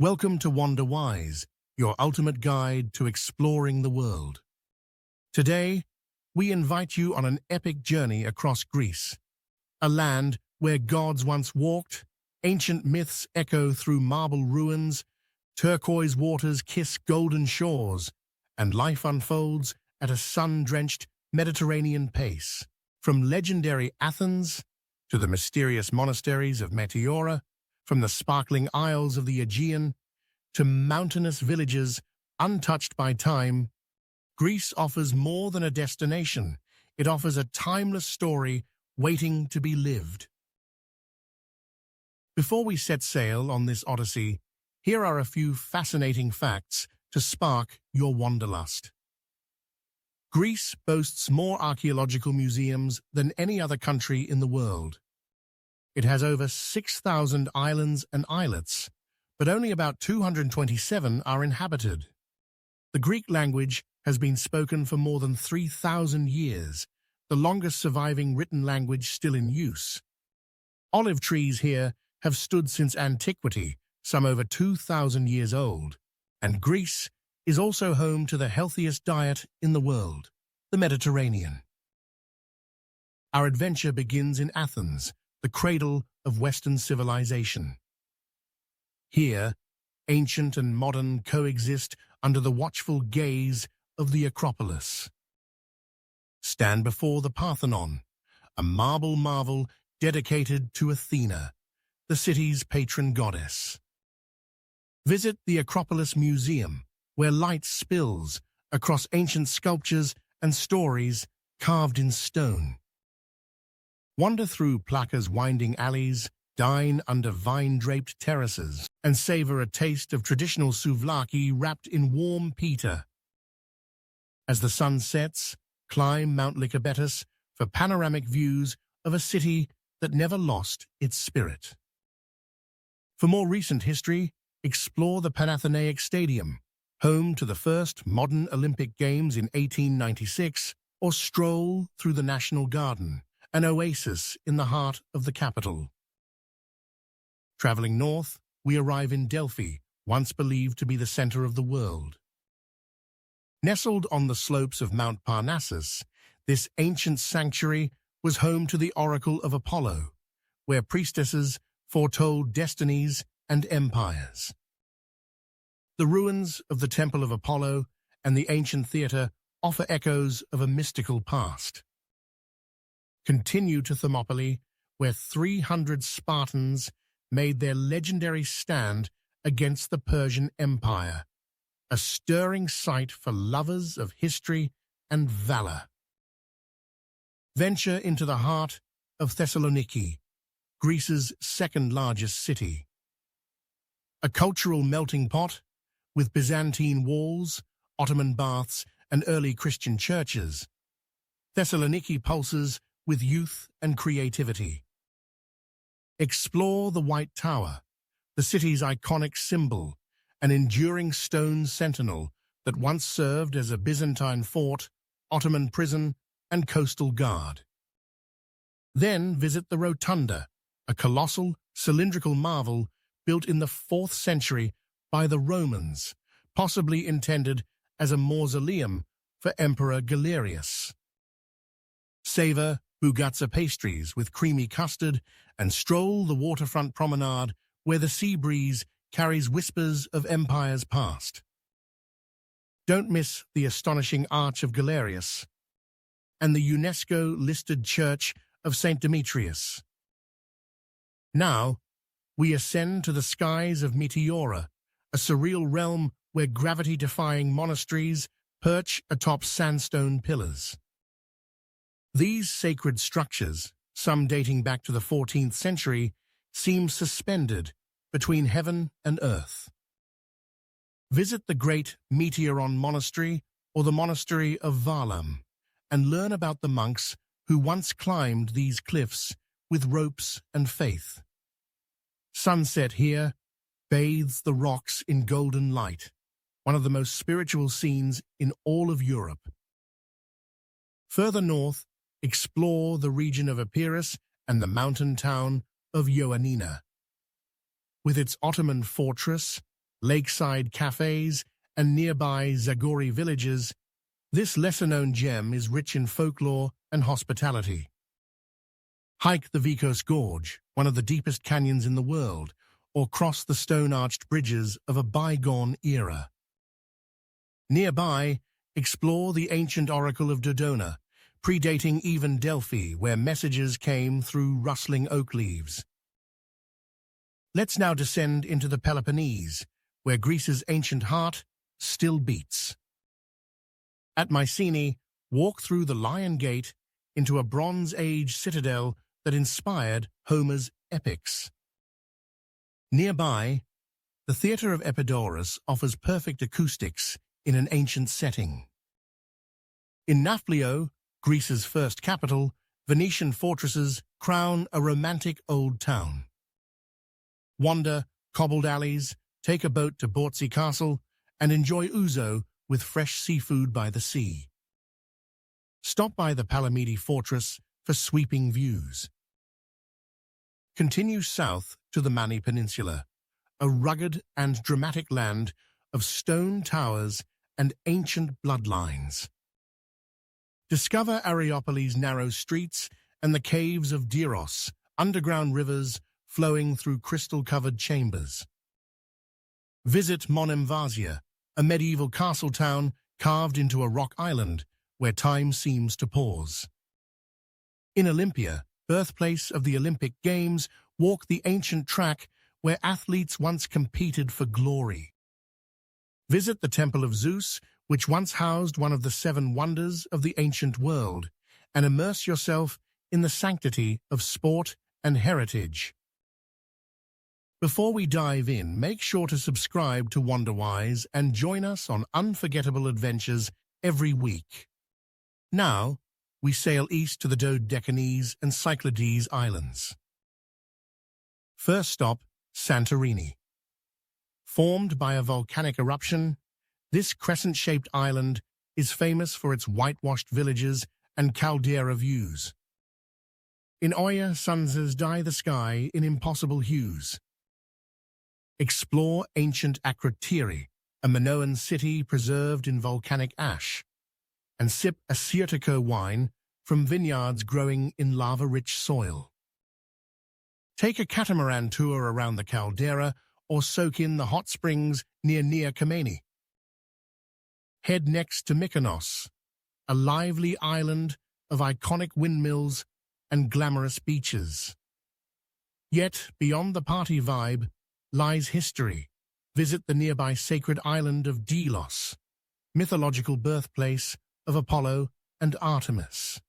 Welcome to WanderWise, your ultimate guide to exploring the world. Today, we invite you on an epic journey across Greece, a land where gods once walked, ancient myths echo through marble ruins, turquoise waters kiss golden shores, and life unfolds at a sun-drenched Mediterranean pace. From legendary Athens to the mysterious monasteries of Meteora, from the sparkling isles of the Aegean to mountainous villages untouched by time, Greece offers more than a destination. It offers a timeless story waiting to be lived. Before we set sail on this odyssey, here are a few fascinating facts to spark your wanderlust. Greece boasts more archaeological museums than any other country in the world. It has over 6,000 islands and islets, but only about 227 are inhabited. The Greek language has been spoken for more than 3,000 years, the longest surviving written language still in use. Olive trees here have stood since antiquity, some over 2,000 years old, and Greece is also home to the healthiest diet in the world, the Mediterranean. Our adventure begins in Athens, the cradle of Western civilization. Here, ancient and modern coexist under the watchful gaze of the Acropolis. Stand before the Parthenon, a marble marvel dedicated to Athena, the city's patron goddess. Visit the Acropolis Museum, where light spills across ancient sculptures and stories carved in stone. Wander through Plaka's winding alleys, dine under vine-draped terraces, and savor a taste of traditional souvlaki wrapped in warm pita. As the sun sets, climb Mount Lycabettus for panoramic views of a city that never lost its spirit. For more recent history, explore the Panathenaic Stadium, home to the first modern Olympic Games in 1896, or stroll through the National Garden, an oasis in the heart of the capital. Traveling north, we arrive in Delphi, once believed to be the center of the world. Nestled on the slopes of Mount Parnassus, this ancient sanctuary was home to the Oracle of Apollo, where priestesses foretold destinies and empires. The ruins of the Temple of Apollo and the ancient theater offer echoes of a mystical past. Continue to Thermopylae, where 300 Spartans made their legendary stand against the Persian Empire, a stirring sight for lovers of history and valor. Venture into the heart of Thessaloniki, Greece's second-largest city. A cultural melting pot, with Byzantine walls, Ottoman baths, and early Christian churches, Thessaloniki pulses with youth and creativity. Explore the White Tower, the city's iconic symbol, an enduring stone sentinel that once served as a Byzantine fort, Ottoman prison, and coastal guard. Then visit the Rotunda, a colossal, cylindrical marvel built in the 4th century by the Romans, possibly intended as a mausoleum for Emperor Galerius. Savor Bougatsa pastries with creamy custard and stroll the waterfront promenade where the sea breeze carries whispers of empires past. Don't miss the astonishing Arch of Galerius and the UNESCO-listed Church of St. Demetrius. Now, we ascend to the skies of Meteora, a surreal realm where gravity-defying monasteries perch atop sandstone pillars. These sacred structures, some dating back to the 14th century, seem suspended between heaven and earth. Visit the great Meteoron Monastery or the Monastery of Varlam and learn about the monks who once climbed these cliffs with ropes and faith. Sunset here bathes the rocks in golden light, one of the most spiritual scenes in all of Europe. Further north, explore the region of Epirus and the mountain town of Ioannina. With its Ottoman fortress, lakeside cafes, and nearby Zagori villages, this lesser-known gem is rich in folklore and hospitality. Hike the Vikos Gorge, one of the deepest canyons in the world, or cross the stone-arched bridges of a bygone era. Nearby, explore the ancient oracle of Dodona, predating even Delphi, where messages came through rustling oak leaves. Let's now descend into the Peloponnese, where Greece's ancient heart still beats. At Mycenae, walk through the Lion Gate into a Bronze Age citadel that inspired Homer's epics. Nearby, the theatre of Epidaurus offers perfect acoustics in an ancient setting. In Nafplio, Greece's first capital, Venetian fortresses crown a romantic old town. Wander cobbled alleys, take a boat to Bortzi Castle, and enjoy ouzo with fresh seafood by the sea. Stop by the Palamidi Fortress for sweeping views. Continue south to the Mani Peninsula, a rugged and dramatic land of stone towers and ancient bloodlines. Discover Areopolis' narrow streets and the caves of Diros, underground rivers flowing through crystal-covered chambers. Visit Monemvasia, a medieval castle town carved into a rock island where time seems to pause. In Olympia, birthplace of the Olympic Games, walk the ancient track where athletes once competed for glory. Visit the Temple of Zeus, which once housed one of the 7 wonders of the ancient world, and immerse yourself in the sanctity of sport and heritage. Before we dive in, make sure to subscribe to WanderWise and join us on unforgettable adventures every week. Now, we sail east to the Dodecanese and Cyclades Islands. First stop, Santorini. Formed by a volcanic eruption, this crescent-shaped island is famous for its whitewashed villages and caldera views. In Oya, sunsets dye the sky in impossible hues. Explore ancient Acropolis, a Minoan city preserved in volcanic ash, and sip Assyrtiko wine from vineyards growing in lava-rich soil. Take a catamaran tour around the caldera or soak in the hot springs near Nea Kameni. Head next to Mykonos, a lively island of iconic windmills and glamorous beaches. Yet, beyond the party vibe, lies history. Visit the nearby sacred island of Delos, mythological birthplace of Apollo and Artemis.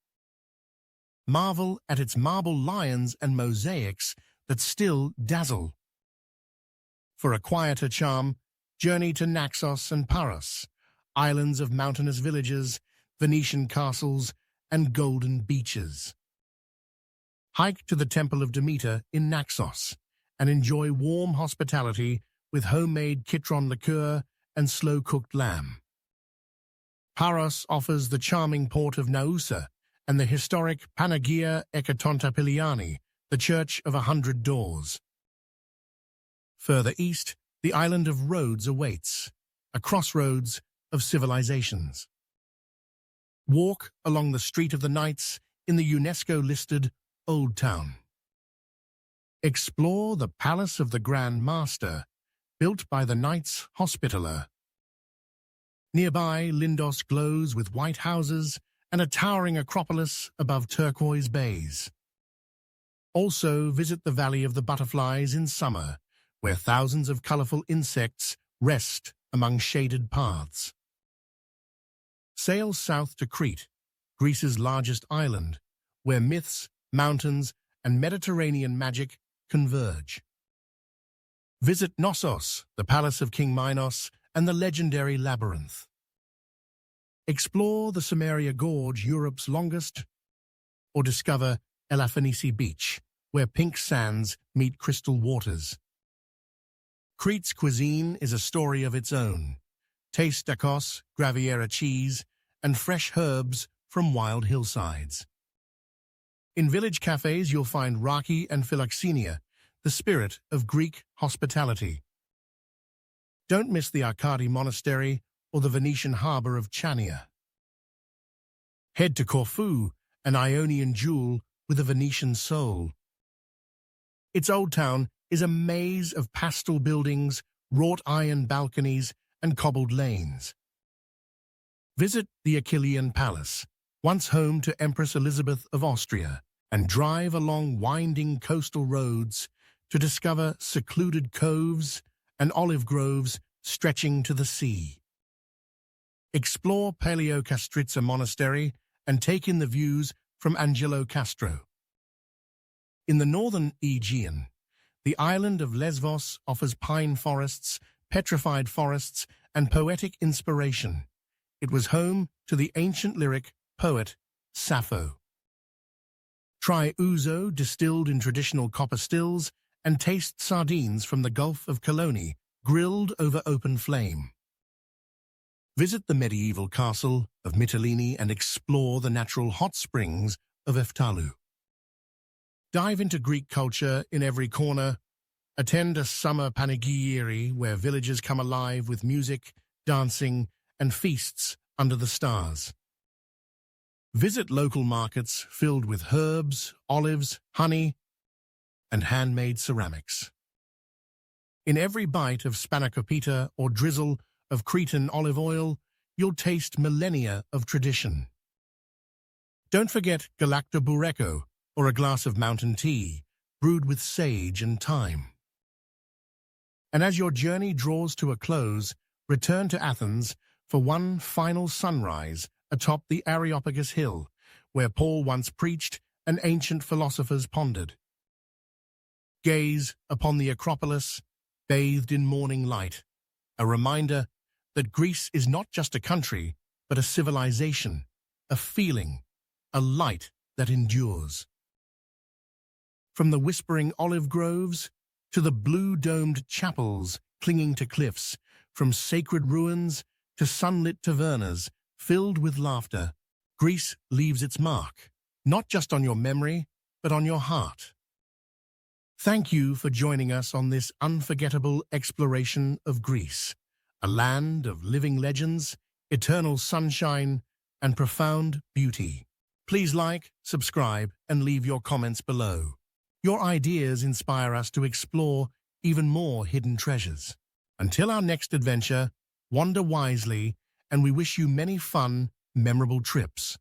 Marvel at its marble lions and mosaics that still dazzle. For a quieter charm, journey to Naxos and Paros, islands of mountainous villages, Venetian castles, and golden beaches. Hike to the Temple of Demeter in Naxos and enjoy warm hospitality with homemade citron liqueur and slow-cooked lamb. Paros offers the charming port of Naousa and the historic Panagia Ekatontapiliani, the Church of 100 Doors. Further east, the island of Rhodes awaits, a crossroads of civilizations. Walk along the Street of the Knights in the UNESCO-listed Old Town. Explore the Palace of the Grand Master, built by the Knights Hospitaller. Nearby, Lindos glows with white houses and a towering Acropolis above turquoise bays. Also, visit the Valley of the Butterflies in summer, where thousands of colorful insects rest among shaded paths. Sail south to Crete, Greece's largest island, where myths, mountains, and Mediterranean magic converge. Visit Naxos, the palace of King Minos, and the legendary labyrinth. Explore the Vikos Gorge, Europe's longest, or discover Elafonisi Beach, where pink sands meet crystal waters. Crete's cuisine is a story of its own. Taste Naxos, Graviera cheese, and fresh herbs from wild hillsides. In village cafes, you'll find raki and philoxenia, the spirit of Greek hospitality. Don't miss the Arcadi Monastery or the Venetian harbour of Chania. Head to Corfu, an Ionian jewel with a Venetian soul. Its old town is a maze of pastel buildings, wrought iron balconies, and cobbled lanes. Visit the Achillean Palace, once home to Empress Elizabeth of Austria, and drive along winding coastal roads to discover secluded coves and olive groves stretching to the sea. Explore Paleocastritsa Monastery and take in the views from Angelo Castro. In the northern Aegean, the island of Lesvos offers pine forests, petrified forests, and poetic inspiration. It was home to the ancient lyric poet Sappho. Try ouzo distilled in traditional copper stills and taste sardines from the Gulf of Coloni, grilled over open flame. Visit the medieval castle of Mytilene and explore the natural hot springs of Eftalu. Dive into Greek culture in every corner. Attend a summer panegyriai where villages come alive with music, dancing, and feasts under the stars. Visit local markets filled with herbs, olives, honey, and handmade ceramics. In every bite of spanakopita or drizzle of Cretan olive oil, you'll taste millennia of tradition. Don't forget galactobureko, or a glass of mountain tea, brewed with sage and thyme. And as your journey draws to a close, return to Athens for one final sunrise atop the Areopagus Hill, where Paul once preached and ancient philosophers pondered. Gaze upon the Acropolis, bathed in morning light, a reminder that Greece is not just a country, but a civilization, a feeling, a light that endures. From the whispering olive groves to the blue-domed chapels clinging to cliffs, from sacred ruins to sunlit tavernas filled with laughter, Greece leaves its mark, not just on your memory, but on your heart. Thank you for joining us on this unforgettable exploration of Greece, a land of living legends, eternal sunshine, and profound beauty. Please like, subscribe, and leave your comments below. Your ideas inspire us to explore even more hidden treasures. Until our next adventure, wander wisely, and we wish you many fun, memorable trips.